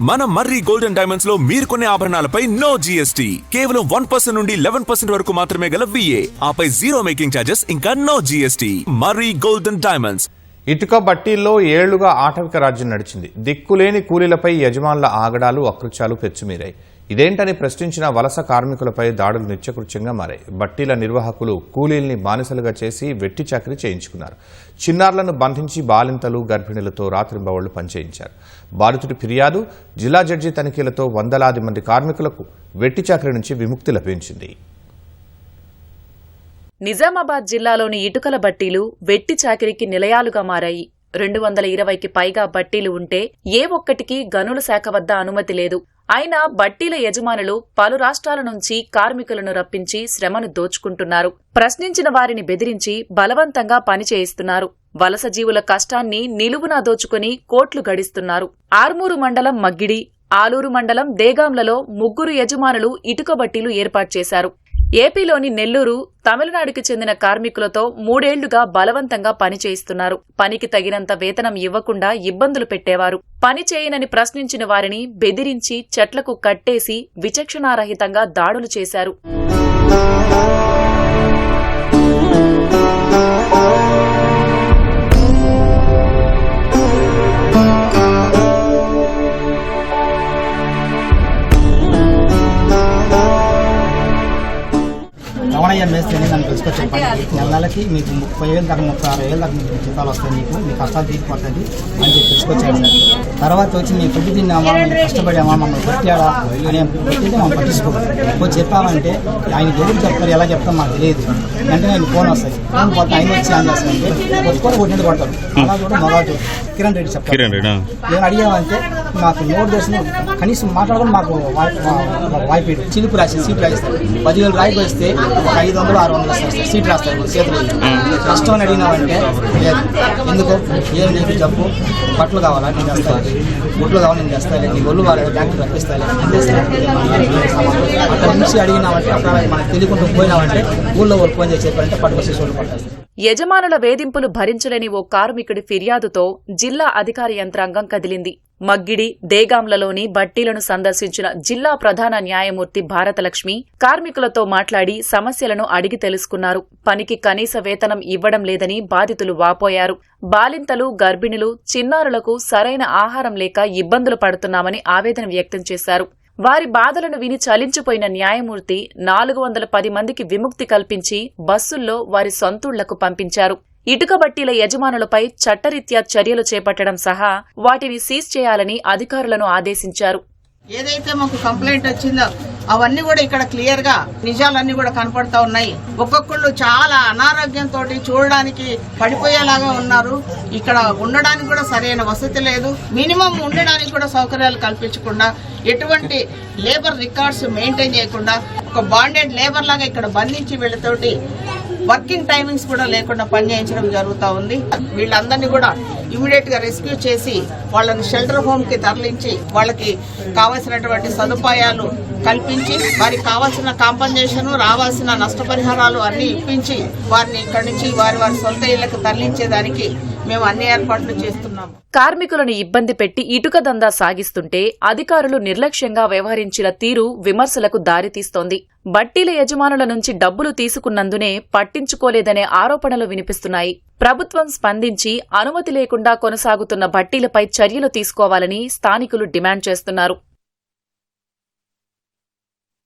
మన మర్రి golden diamonds లో మీరు కొనే ఆభరణాలపై నో జీఎస్టీ, కేవలం 1% నుండి 11% వరకు మాత్రమే గల VA, ఆపై జీరో మేకింగ్ ఛార్జెస్, ఇంకా నో జీఎస్టీ. మర్రి గోల్డెన్ డైమండ్స్. ఇటుక బట్టీల్లో ఏళ్లుగా ఆటవిక రాజ్యం నడిచింది. దిక్కులేని కూలీలపై యజమానుల ఆగడాలు, అకృత్యాలు పెచ్చుమీరాయి. ఇదేంటని ప్రశ్నించిన వలస కార్మికులపై దాడులు నిత్యకృత్యంగా మారాయి. బట్టీల నిర్వాహకులు కూలీల్ని బానిసలుగా చేసి వెట్టి చాకరీ చేయించుకున్నారు. చిన్నారులను బంధించి బాలింతలు, గర్భిణులతో రాత్రింబవళ్లు పనిచేయించారు. బాధితుడి ఫిర్యాదు, జిల్లా జడ్జి తనిఖీలతో వందలాది మంది కార్మికులకు వెట్టి చాకరీ నుంచి విముక్తి లభించింది. నిజామాబాద్ జిల్లాలోని ఇటుకల బట్టీలు వెట్టి చాకిరీకి నిలయాలుగా మారాయి. 220కి పైగా బట్టీలు ఉంటే ఏ ఒక్కటికి గనుల శాఖ వద్ద అనుమతి లేదు. అయినా బట్టీల యజమానులు పలు రాష్ట్రాల నుంచి కార్మికులను రప్పించి శ్రమను దోచుకుంటున్నారు. ప్రశ్నించిన వారిని బెదిరించి బలవంతంగా పని చేయిస్తున్నారు. వలస జీవుల కష్టాన్ని నిలువునా దోచుకుని కోట్లు గడిస్తున్నారు. ఆర్మూరు మండలం మగ్గిడి, ఆలూరు మండలం దేగాంలలో 3 యజమానులు ఇటుక బట్టీలు ఏర్పాటు చేశారు. ఏపీలోని నెల్లూరు, తమిళనాడుకి చెందిన కార్మికులతో 3 ఏళ్లుగా బలవంతంగా పని చేయిస్తున్నారు. పనికి తగినంత వేతనం ఇవ్వకుండా ఇబ్బందులు పెట్టేవారు. పని చేయనని ప్రశ్నించిన వారిని బెదిరించి చెట్లకు కట్టేసి విచక్షణారహితంగా దాడులు చేశారు. రమణయ్య మేస్త్రిని నన్ను తీసుకొచ్చాను. నెలకి మీకు 30,000 దాకా 36,000 దాకా మీకు జీతాలు వస్తాయి, మీకు మీ కష్టాలు తీరిపోతుంది అని చెప్పి తీసుకొచ్చాను సార్. తర్వాత వచ్చి మేము పొద్దు తిన్నామా, మేము కష్టపడామా, మమ్మల్ని కొట్టాడా అని కొట్టితే మమ్మల్ని పట్టించుకోవాలి. కొంచెం చెప్పామంటే ఆయన ఎవరు చెప్తారు, ఎలా చెప్తాం మాకు తెలియదు. వెంటనే ఆయన ఫోన్ వస్తాయి. ఫోన్ పోతే ఆయన వచ్చి ఏం చేస్తారంటే కొట్టుకొని కొట్టినట్టు కొడతారు. అలా కూడా మగాడు కిరణ్ రెడ్డి చెప్తారు. నేను అడిగామంటే మాకు నోటు దర్శనం కనీసం మాట్లాడుకుని మాకు వాయిపీడు చిలుపు రాసి సీట్ రాయిస్తారు. 10,000 రాయికి వస్తే 500, 600 రాస్తారు. సీట్ రాస్తారు చేతులు. కష్టం అని అడిగినామంటే లేదు. ఎందుకో ఏం నీకు జబ్బు, బట్టలు కావాలా నేను తెస్తాను, గుట్లు కావాలి నేను తెస్తాను, నీ ఒళ్ళు వాళ్ళు డాక్టర్ రప్పిస్తాను అక్కడ నుంచి అడిగినామంటే అక్కడ మనకు తెలియకుండా పోయినామంటే ఊళ్ళో వాళ్ళు ఫోన్ చేసి చెప్పారంటే పట్టుకొచ్చి చోటు పట్టేస్తారు. యజమానుల వేధింపులు భరించలేని ఓ కార్మికుడి ఫిర్యాదుతో జిల్లా అధికార యంత్రాంగం కదిలింది. మగ్గిడి, దేగాంలలోని బట్టీలను సందర్శించిన జిల్లా ప్రధాన న్యాయమూర్తి భారతలక్ష్మి కార్మికులతో మాట్లాడి సమస్యలను అడిగి తెలుసుకున్నారు. పనికి కనీస వేతనం ఇవ్వడం లేదని బాధితులు వాపోయారు. బాలింతలు, గర్భిణులు, చిన్నారులకు సరైన ఆహారం లేక ఇబ్బందులు పడుతున్నామని ఆవేదన వ్యక్తం చేశారు. వారి బాధలను విని చలించిపోయిన న్యాయమూర్తి 410 మందికి విముక్తి కల్పించి బస్సుల్లో వారి సొంతూళ్లకు పంపించారు. ఇటుక బట్టీల యజమానులపై చట్టరీత్యా చర్యలు చేపట్టడం సహా వాటిని సీజ్ చేయాలని అధికారులను ఆదేశించారు. ఏదైతే మాకు కంప్లైంట్ వచ్చిందో అవన్నీ కూడా ఇక్కడ క్లియర్ గా నిజాలన్నీ కూడా కనపడతా ఉన్నాయి. ఒక్కొక్కళ్ళు చాలా అనారోగ్యంతో చూడడానికి పడిపోయేలాగా ఉన్నారు. ఇక్కడ ఉండడానికి కూడా సరైన వసతి లేదు. మినిమం ఉండడానికి కూడా సౌకర్యాలు కల్పించకుండా, ఎటువంటి లేబర్ రికార్డ్స్ మెయింటైన్ చేయకుండా ఒక బాండెడ్ లేబర్ లాగా ఇక్కడ బంధించి వీళ్ళతోటి వర్కింగ్ టైమింగ్స్ కూడా లేకుండా పనిచేయించడం జరుగుతూ ఉంది. వీళ్ళందరినీ కూడా ఇమీడియట్ గా రెస్క్యూ చేసి వాళ్ళని షెల్టర్ హోమ్ కి తరలించి వాళ్ళకి కావాల్సినటువంటి సదుపాయాలు కల్పించి వారికి కావాల్సిన కాంపన్సేషన్, రావాల్సిన నష్టపరిహారాలు అన్ని ఇప్పించి వారిని ఇక్కడి నుంచి వారి సొంత ఇళ్లకు తరలించేదానికి మేము అన్ని ఏర్పాట్లు చేస్తున్నాము. కార్మికులను ఇబ్బంది పెట్టి ఇటుక దందా సాగిస్తుంటే అధికారులు నిర్లక్ష్యంగా వ్యవహరించిన తీరు విమర్శలకు దారితీస్తోంది. బట్టీల యజమానుల నుంచి డబ్బులు తీసుకున్నందునే పట్టించుకోలేదనే ఆరోపణలు వినిపిస్తున్నాయి. ప్రభుత్వం స్పందించి అనుమతి లేకుండా కొనసాగుతున్న బట్టీలపై చర్యలు తీసుకోవాలని స్థానికులు డిమాండ్ చేస్తున్నారు.